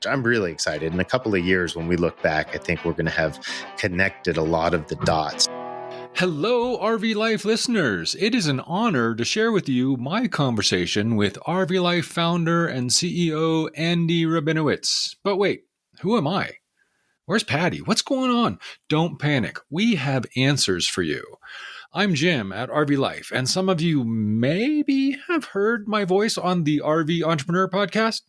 much. I'm really excited. In a couple of years, when we look back, I think we're going to have connected a lot of the dots. Hello, RV Life listeners. It is an honor to share with you my conversation with RV Life founder and CEO Andy Robinowitz. But wait, who am I? Where's Patty? What's going on? Don't panic. We have answers for you. I'm Jim at RV Life, and some of you maybe have heard my voice on the RV Entrepreneur podcast.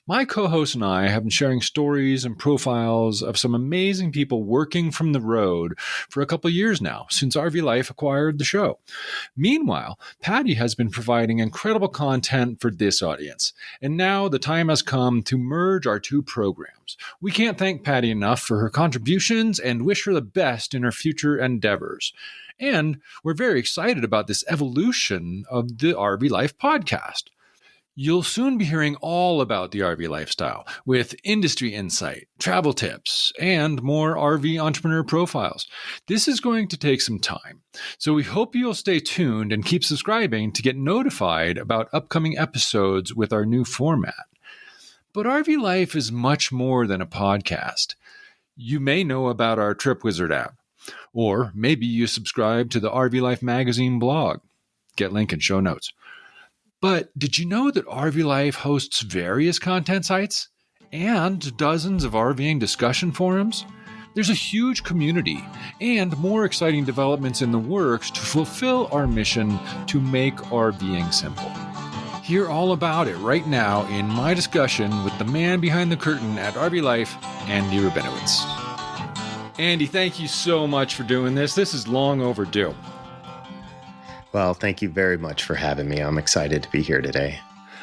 My co-host and I have been sharing stories and profiles of some amazing people working from the road for a couple of years now, since RV Life acquired the show. Meanwhile, Patty has been providing incredible content for this audience, and now the time has come to merge our two programs. We can't thank Patty enough for her contributions and wish her the best in her future endeavors. And we're very excited about this evolution of the RV Life podcast. You'll soon be hearing all about the RV lifestyle with industry insight, travel tips, and more RV entrepreneur profiles. This is going to take some time, so we hope you'll stay tuned and keep subscribing to get notified about upcoming episodes with our new format. But RV Life is much more than a podcast. You may know about our TripWizard app, or maybe you subscribe to the RV Life magazine blog. Get link in show notes. But did you know that RV Life hosts various content sites and dozens of RVing discussion forums? There's a huge community and more exciting developments in the works to fulfill our mission to make RVing simple. Hear all about it right now in my discussion with the man behind the curtain at RV Life, Andy Robinowitz. Andy, thank you so much for doing this. This is long overdue. Well, thank you very much for having me. I'm excited to be here today.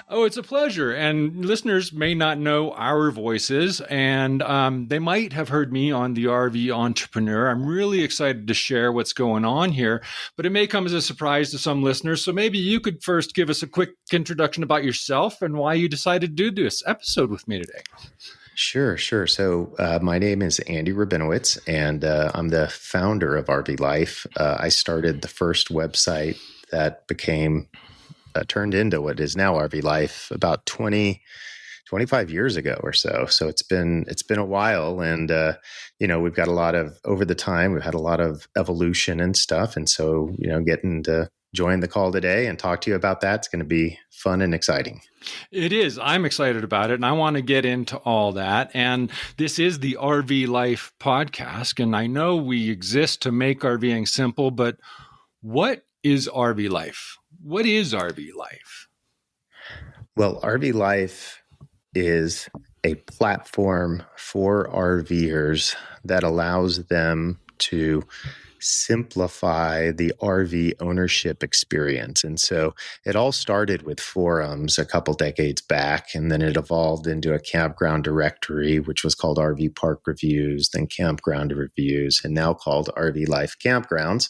Oh, it's a pleasure. And listeners may not know our voices, and they might have heard me on the RV Entrepreneur. I'm really excited to share what's going on here, but it may come as a surprise to some listeners. So maybe you could first give us a quick introduction about yourself and why you decided to do this episode with me today. Sure. So my name is Andy Robinowitz, and I'm the founder of RV Life. I started the first website that became turned into what is now RV Life about 25 years ago or so. So it's been a while, and we've got a lot of over the time. We've had a lot of evolution and stuff, and so getting to join the call today and talk to you about that's going to be fun and exciting. It is. I'm excited about it, and I want to get into all that. And this is the RV Life podcast, and I know we exist to make RVing simple, but what is RV Life? What is RV Life? Well, RV Life is a platform for RVers that allows them to simplify the RV ownership experience. And so it all started with forums a couple decades back, and then it evolved into a campground directory, which was called RV Park Reviews, then Campground Reviews, and now called RV Life Campgrounds.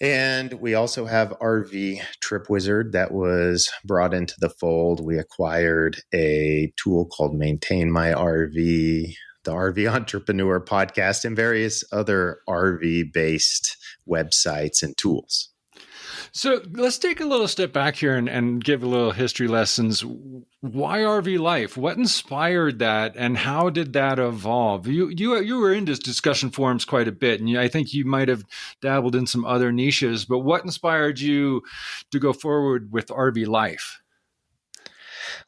And we also have RV TripWizard that was brought into the fold. We acquired a tool called Maintain My RV, the RV Entrepreneur podcast, and various other RV-based websites and tools. So let's take a little step back here and give a little history lessons. Why RV Life? What inspired that, and how did that evolve? You were in this discussion forums quite a bit, and I think you might have dabbled in some other niches, but what inspired you to go forward with RV Life?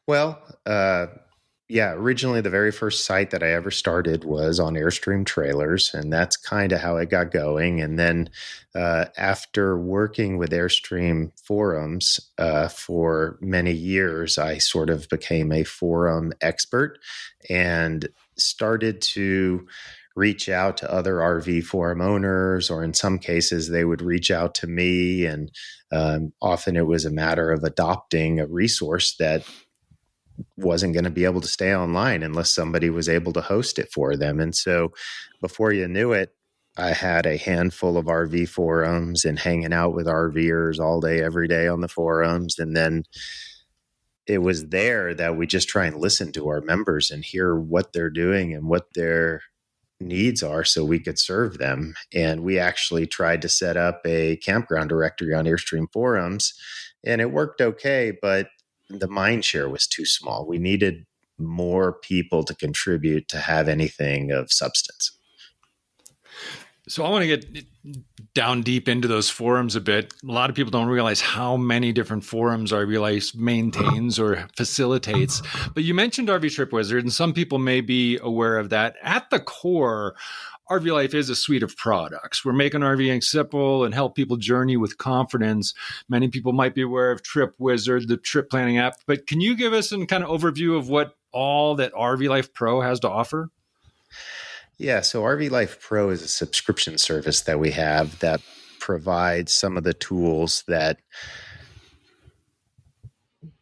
Well, originally the very first site that I ever started was on Airstream Trailers, and that's kind of how it got going. And then after working with Airstream forums for many years, I sort of became a forum expert and started to reach out to other RV forum owners, or in some cases they would reach out to me. And often it was a matter of adopting a resource that wasn't going to be able to stay online unless somebody was able to host it for them. And so before you knew it, I had a handful of RV forums and hanging out with RVers all day, every day on the forums. And then it was there that we just try and listen to our members and hear what they're doing and what their needs are so we could serve them. And we actually tried to set up a campground directory on Airstream forums, and it worked okay, but the mind share was too small. We needed more people to contribute to have anything of substance. So I want to get down deep into those forums a bit. A lot of people don't realize how many different forums RV Life maintains or facilitates. But you mentioned RV Trip Wizard, and some people may be aware of that. At the core, RV Life is a suite of products. We're making RVing simple and help people journey with confidence. Many people might be aware of Trip Wizard, the trip planning app. But can you give us a kind of overview of what all that RV Life Pro has to offer? Yeah, so RV Life Pro is a subscription service that we have that provides some of the tools that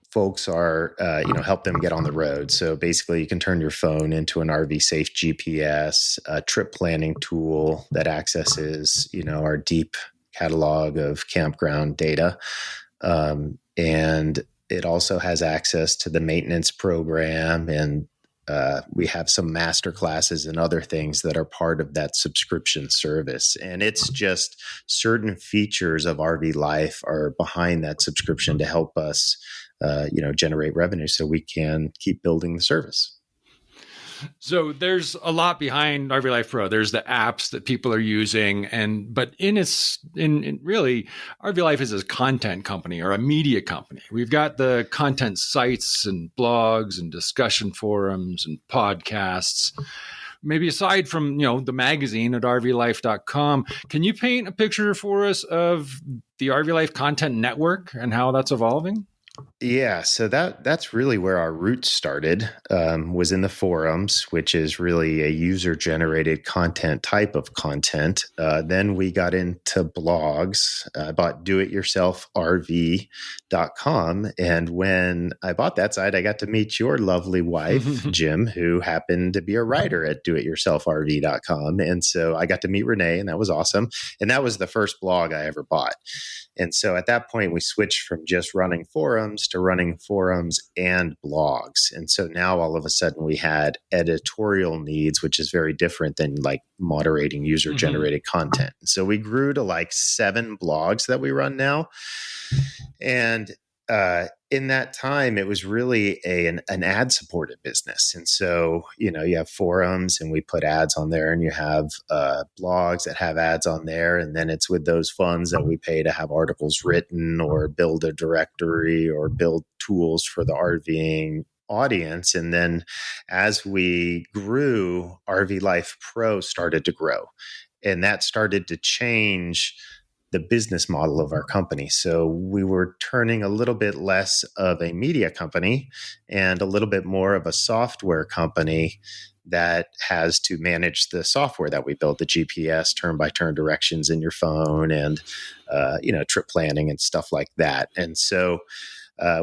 folks are, help them get on the road. So basically, you can turn your phone into an RV Safe GPS, a trip planning tool that accesses, our deep catalog of campground data. And it also has access to the maintenance program, and we have some master classes and other things that are part of that subscription service. And it's just certain features of RV Life are behind that subscription to help us, generate revenue so we can keep building the service. So there's a lot behind RV Life Pro. There's the apps that people are using, but in really, RV Life is a content company or a media company. We've got the content sites and blogs and discussion forums and podcasts. Maybe aside from the magazine at rvlife.com, can you paint a picture for us of the RV Life Content Network and how that's evolving? Yeah, so that's really where our roots started, was in the forums, which is really a user-generated content type of content. Then we got into blogs. I bought doityourselfrv.com. And when I bought that site, I got to meet your lovely wife, Jim, who happened to be a writer at doityourselfrv.com. And so I got to meet Renee, and that was awesome. And that was the first blog I ever bought. And so at that point, we switched from just running forums to running forums and blogs. And so now all of a sudden we had editorial needs, which is very different than like moderating user-generated content. So we grew to like 7 blogs that we run now. And in that time, it was really an ad-supported business. And so, you have forums and we put ads on there, and you have blogs that have ads on there. And then it's with those funds that we pay to have articles written or build a directory or build tools for the RVing audience. And then as we grew, RV Life Pro started to grow. And that started to change the business model of our company. So we were turning a little bit less of a media company and a little bit more of a software company that has to manage the software that we built, the GPS turn-by-turn directions in your phone and, trip planning and stuff like that. And so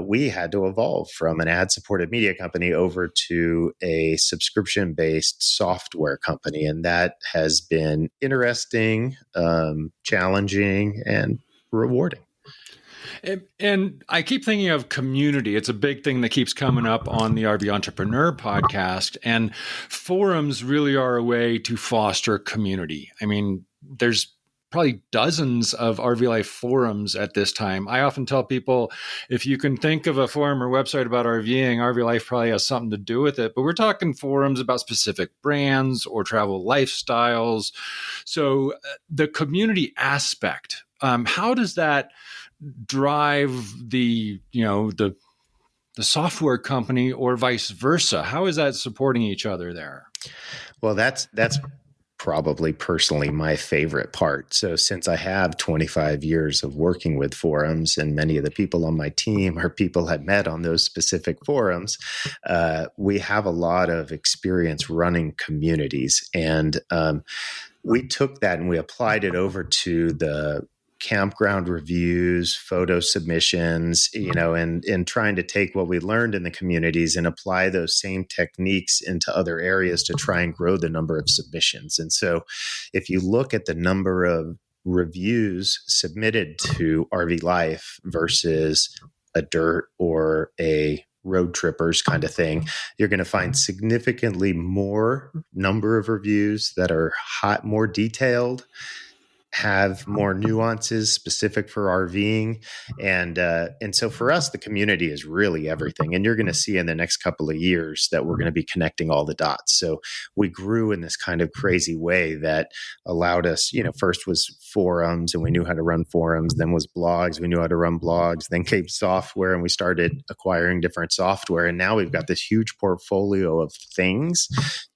we had to evolve from an ad-supported media company over to a subscription-based software company. And that has been interesting, challenging, and rewarding. And I keep thinking of community. It's a big thing that keeps coming up on the RV Entrepreneur podcast. And forums really are a way to foster community. I mean, there's probably dozens of RV Life forums at this time. I often tell people, if you can think of a forum or website about RVing, RV Life probably has something to do with it. But we're talking forums about specific brands or travel lifestyles. So the community aspect, how does that drive the software company or vice versa? How is that supporting each other there? Well, that's probably personally my favorite part. So since I have 25 years of working with forums, and many of the people on my team are people I've met on those specific forums, we have a lot of experience running communities. And we took that and we applied it over to the campground reviews, photo submissions, and trying to take what we learned in the communities and apply those same techniques into other areas to try and grow the number of submissions. And so if you look at the number of reviews submitted to RV Life versus a dirt or a road trippers kind of thing, you're going to find significantly more number of reviews that are more detailed have more nuances specific for RVing. And so for us, the community is really everything. And you're going to see in the next couple of years that we're going to be connecting all the dots. So we grew in this kind of crazy way that allowed us, first was forums and we knew how to run forums, then was blogs, we knew how to run blogs, then came software and we started acquiring different software. And now we've got this huge portfolio of things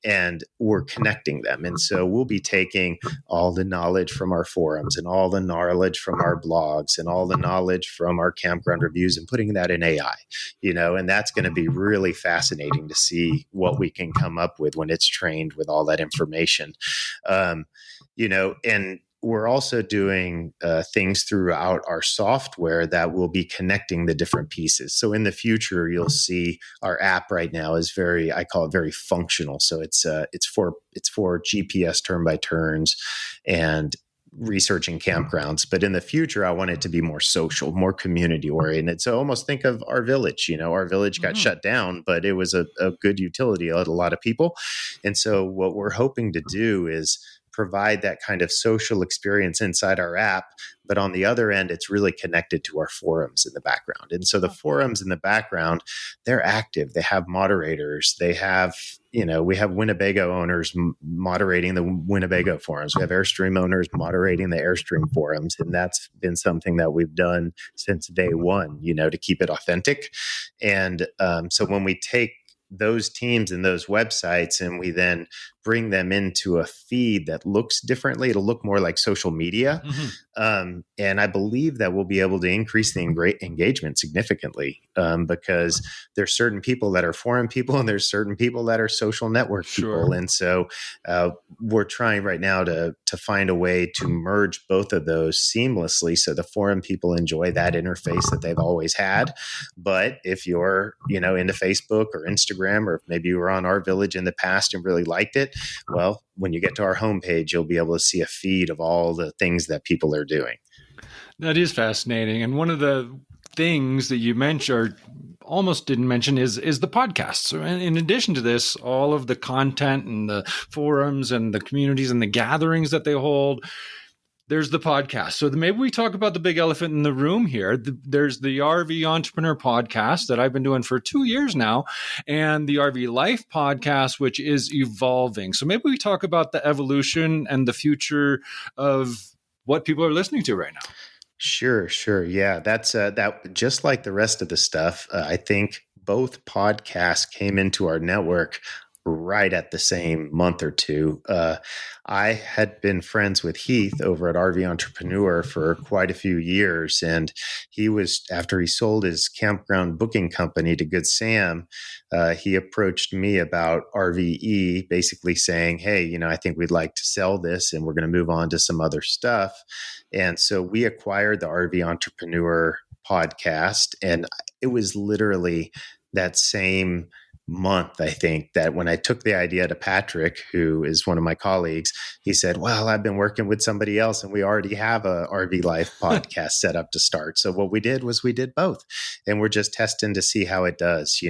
and we're connecting them. And so we'll be taking all the knowledge from our forums and all the knowledge from our blogs and all the knowledge from our campground reviews and putting that in AI, and that's going to be really fascinating to see what we can come up with when it's trained with all that information. And we're also doing things throughout our software that will be connecting the different pieces. So in the future, you'll see our app right now is I call it very functional. So it's for GPS turn by turns and researching campgrounds. But in the future, I want it to be more social, more community oriented. So almost think of our village. Our village got shut down, but it was a good utility to a lot of people. And so what we're hoping to do is provide that kind of social experience inside our app. But on the other end, it's really connected to our forums in the background. And so the forums in the background, they're active. They have moderators. They have, we have Winnebago owners moderating the Winnebago forums. We have Airstream owners moderating the Airstream forums. And that's been something that we've done since day one, to keep it authentic. And so when we take those teams and those websites and we then bring them into a feed that looks differently, it'll look more like social media. And I believe that we'll be able to increase the engagement significantly because there's certain people that are forum people and there's certain people that are social network people. Sure. And so we're trying right now to find a way to merge both of those seamlessly so the forum people enjoy that interface that they've always had. But if you're, into Facebook or Instagram, or if maybe you were on Our Village in the past and really liked it, well, when you get to our homepage, you'll be able to see a feed of all the things that people are doing. That is fascinating. And one of the things that you mentioned, or almost didn't mention, is the podcast. So in addition to this, all of the content and the forums and the communities and the gatherings that they hold, there's the podcast. So maybe we talk about the big elephant in the room here. There's the RV Entrepreneur podcast that I've been doing for 2 years now, and the RV Life podcast, which is evolving. So maybe we talk about the evolution and the future of what people are listening to right now. Sure. Yeah, that's that. Just like the rest of the stuff, I think both podcasts came into our network right at the same month or two. I had been friends with Heath over at RV Entrepreneur for quite a few years. And after he sold his campground booking company to Good Sam, he approached me about RVE, basically saying, hey, I think we'd like to sell this and we're going to move on to some other stuff. And so we acquired the RV Entrepreneur podcast. And it was literally that same month, I think, that when I took the idea to Patrick, who is one of my colleagues, he said, well, I've been working with somebody else and we already have a RV Life podcast set up to start. So what we did was we did both and we're just testing to see how it does,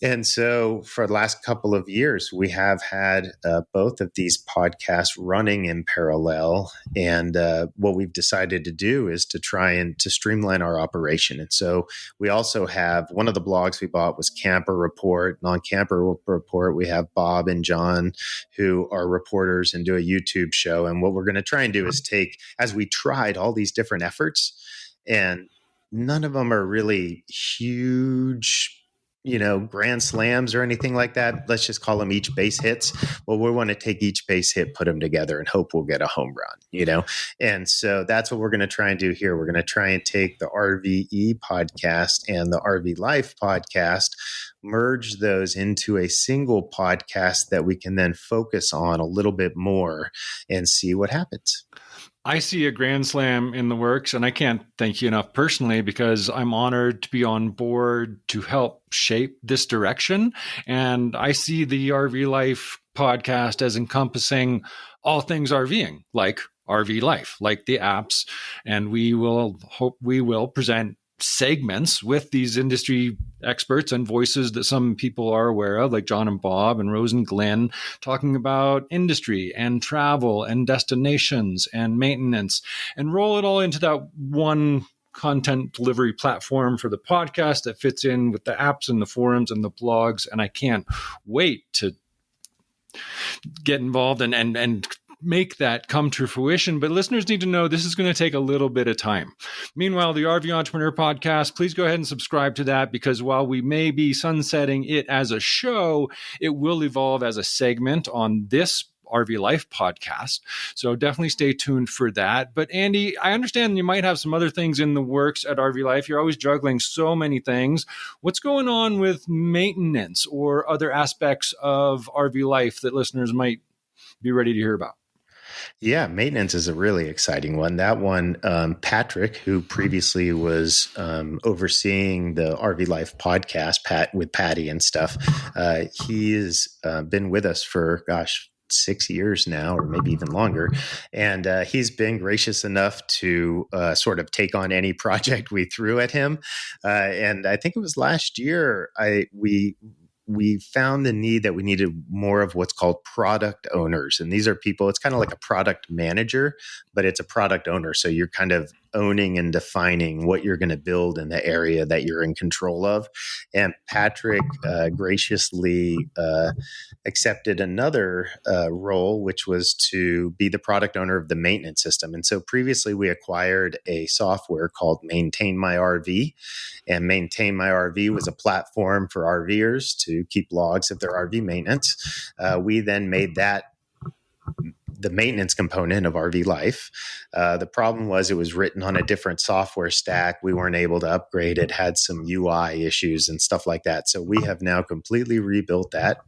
And so for the last couple of years, we have had both of these podcasts running in parallel. And what we've decided to do is to try and to streamline our operation. And so we also have one of the blogs we bought was Camper Report. And on Camper Report, we have Bob and John, who are reporters and do a YouTube show. And what we're going to try and do is take, as we tried all these different efforts, and none of them are really huge, grand slams or anything like that. Let's just call them each base hits. Well, we want to take each base hit, put them together and hope we'll get a home run, And so that's what we're going to try and do here. We're going to try and take the RVE podcast and the RV Life podcast, merge those into a single podcast that we can then focus on a little bit more and see what happens. I see a grand slam in the works, and I can't thank you enough personally because I'm honored to be on board to help shape this direction. And I see the RV Life podcast as encompassing all things RVing, like RV Life, like the apps. And we will present segments with these industry experts and voices that some people are aware of, like John and Bob and Rose and Glenn, talking about industry and travel and destinations and maintenance, and roll it all into that one content delivery platform for the podcast that fits in with the apps and the forums and the blogs. And I can't wait to get involved and make that come to fruition. But listeners need to know this is going to take a little bit of time. Meanwhile, the RV Entrepreneur Podcast, please go ahead and subscribe to that, because while we may be sunsetting it as a show, it will evolve as a segment on this RV Life podcast. So definitely stay tuned for that. But Andy, I understand you might have some other things in the works at RV Life. You're always juggling so many things. What's going on with maintenance or other aspects of RV Life that listeners might be ready to hear about? Yeah, maintenance is a really exciting one. That one, Patrick, who previously was overseeing the RV Life podcast, with Patty and stuff, he has been with us for, 6 years now, or maybe even longer. And he's been gracious enough to sort of take on any project we threw at him. And I think it was last year, we found the need that we needed more of what's called product owners. And these are people, it's kind of like a product manager, but it's a product owner. So you're kind of owning and defining what you're going to build in the area that you're in control of. And Patrick graciously accepted another role, which was to be the product owner of the maintenance system. And so previously we acquired a software called Maintain My RV. And Maintain My RV was a platform for RVers to keep logs of their RV maintenance. We then made that the maintenance component of RV Life. The problem was it was written on a different software stack. We weren't able to upgrade it, had some UI issues and stuff like that. So we have now completely rebuilt that.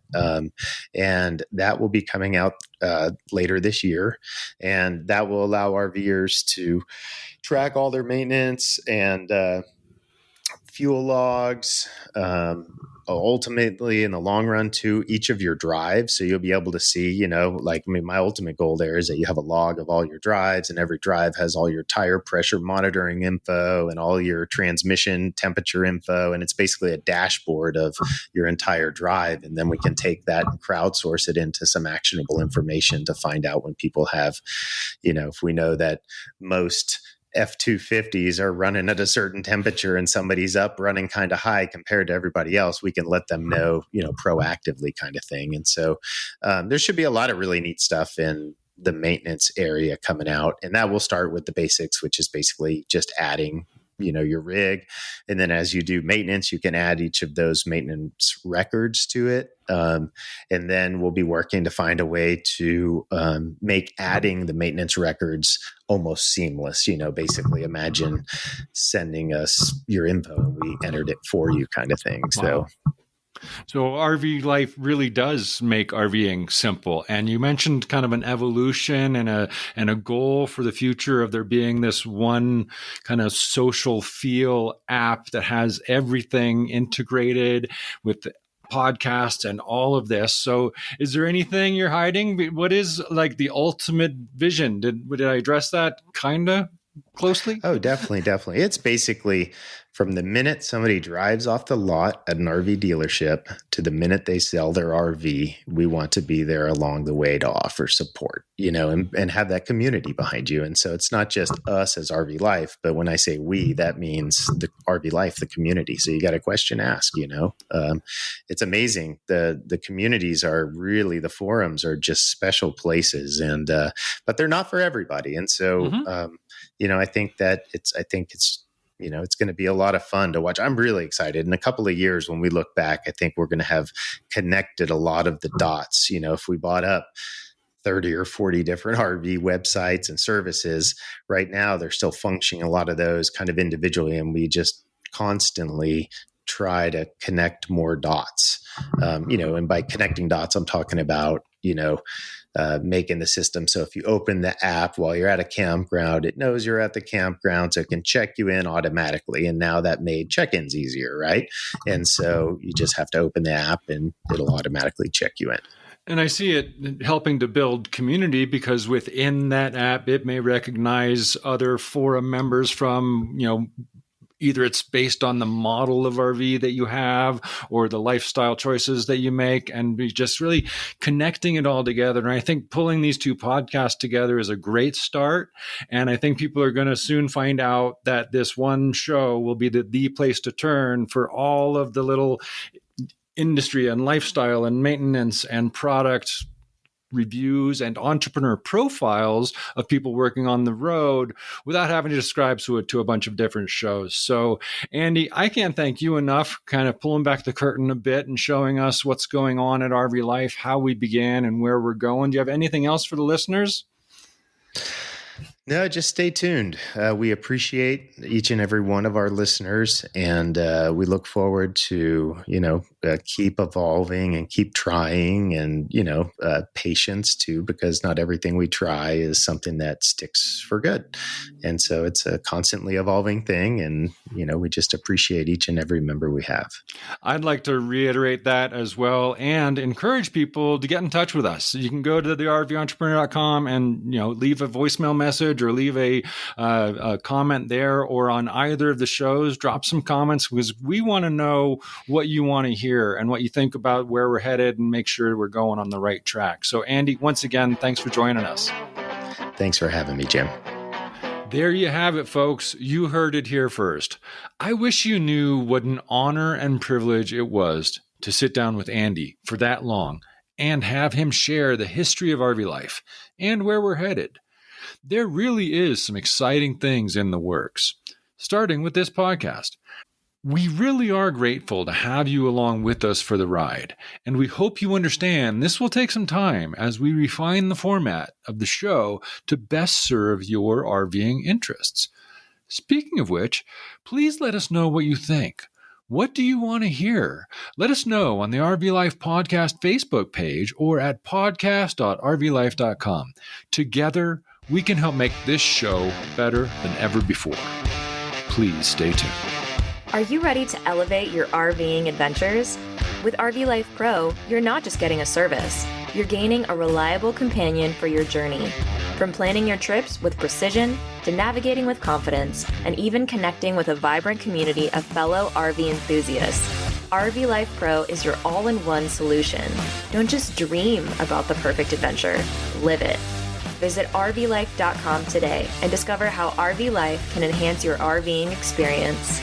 And that will be coming out later this year. And that will allow RVers to track all their maintenance and fuel logs, ultimately in the long run to each of your drives. So you'll be able to see, my ultimate goal there is that you have a log of all your drives, and every drive has all your tire pressure monitoring info and all your transmission temperature info. And it's basically a dashboard of your entire drive. And then we can take that and crowdsource it into some actionable information to find out when people have, if we know that most F-250s are running at a certain temperature and somebody's up running kind of high compared to everybody else, we can let them know, proactively kind of thing. And so there should be a lot of really neat stuff in the maintenance area coming out. And that will start with the basics, which is basically just adding your rig. And then as you do maintenance, you can add each of those maintenance records to it. And then we'll be working to find a way to make adding the maintenance records almost seamless. Basically imagine sending us your info and we entered it for you kind of thing. Wow. So RV Life really does make RVing simple. And you mentioned kind of an evolution and a goal for the future of there being this one kind of social feel app that has everything integrated with the podcasts and all of this. So is there anything you're hiding? What is like the ultimate vision? Did I address that kind of closely? Oh, definitely. It's basically from the minute somebody drives off the lot at an RV dealership to the minute they sell their RV, we want to be there along the way to offer support, and have that community behind you. And so it's not just us as RV Life, but when I say we, that means the RV Life, the community. So you got a question, ask, it's amazing. The communities are really, the forums are just special places, and but they're not for everybody. And so, I think that it's going to be a lot of fun to watch. I'm really excited. In a couple of years, when we look back, I think we're going to have connected a lot of the dots. If we bought up 30 or 40 different RV websites and services, right now they're still functioning, a lot of those kind of individually. And we just constantly try to connect more dots. And by connecting dots, I'm talking about, making the system so if you open the app while you're at a campground, it knows you're at the campground, so it can check you in automatically. And now that made check-ins easier, right? And so you just have to open the app and it'll automatically check you in. And I see it helping to build community, because within that app, it may recognize other forum members from, Either it's based on the model of RV that you have or the lifestyle choices that you make, and be just really connecting it all together. And I think pulling these two podcasts together is a great start. And I think people are going to soon find out that this one show will be the place to turn for all of the little industry and lifestyle and maintenance and product reviews and entrepreneur profiles of people working on the road without having to describe to a bunch of different shows. So, Andy, I can't thank you enough, kind of pulling back the curtain a bit and showing us what's going on at RV Life, how we began and where we're going. Do you have anything else for the listeners? No, just stay tuned. We appreciate each and every one of our listeners, and we look forward to, keep evolving and keep trying, and, patience too, because not everything we try is something that sticks for good. And so it's a constantly evolving thing. And, we just appreciate each and every member we have. I'd like to reiterate that as well and encourage people to get in touch with us. You can go to therventrepreneur.com and, leave a voicemail message or leave a comment there, or on either of the shows, drop some comments, because we want to know what you want to hear and what you think about where we're headed and make sure we're going on the right track. So, Andy, once again, thanks for joining us. Thanks for having me, Jim. There you have it, folks. You heard it here first. I wish you knew what an honor and privilege it was to sit down with Andy for that long and have him share the history of RV life and where we're headed. There really is some exciting things in the works, starting with this podcast. We really are grateful to have you along with us for the ride, and we hope you understand this will take some time as we refine the format of the show to best serve your RVing interests. Speaking of which, please let us know what you think. What do you want to hear? Let us know on the RV Life Podcast Facebook page or at podcast.rvlife.com. Together, we can help make this show better than ever before. Please stay tuned. Are you ready to elevate your RVing adventures? With RV Life Pro, you're not just getting a service. You're gaining a reliable companion for your journey. From planning your trips with precision to navigating with confidence and even connecting with a vibrant community of fellow RV enthusiasts, RV Life Pro is your all-in-one solution. Don't just dream about the perfect adventure. Live it. Visit RVlife.com today and discover how RV Life can enhance your RVing experience.